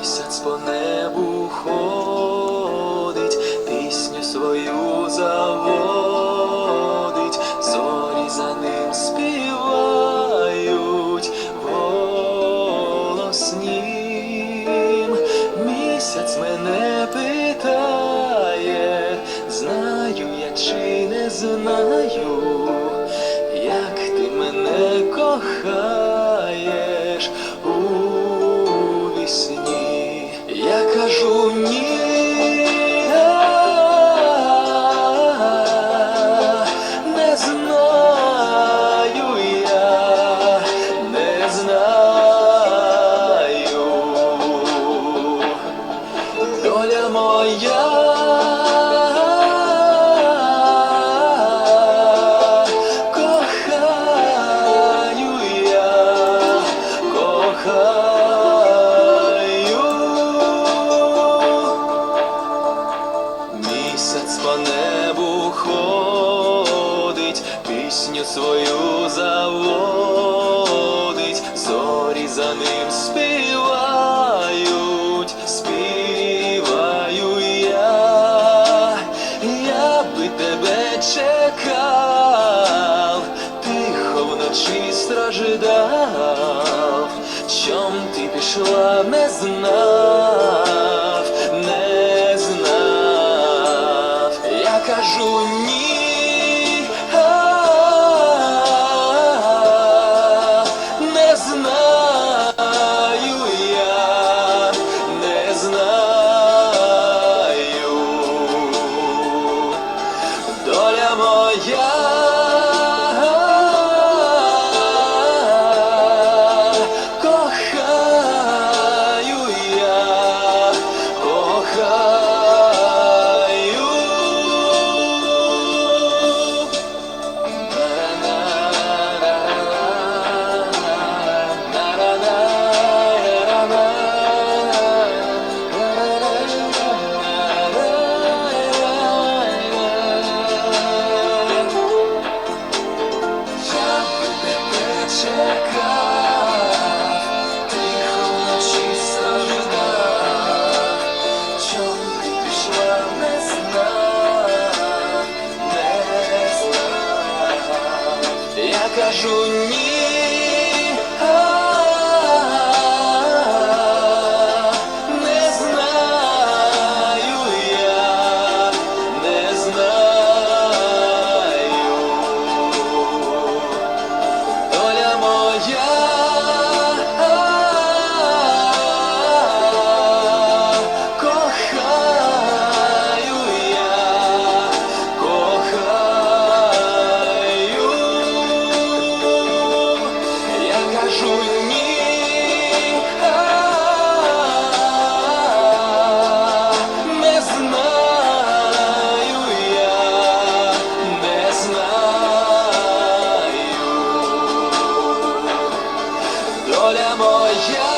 Місяць по небу ходить, пісню свою заводить, зорі за ним співають голоснім. Місяць мене питає, знаю я чи не знаю, як ти мене кохаєш у вісні. Я кажу ні, не знаю я, не знаю, доля моя. Місяць по небу ходить, пісню свою заводить, зорі за ним співають, співаю я би тебе чекав, тихо вночі страждав, чом ти пішла, не знав, не знав. Я кажу ні, не знаю я, не знаю, доля моя. Я кажу ні, не знаю я, не знаю, доля моя. Кажу ні, не знаю я, не знаю, доля моя.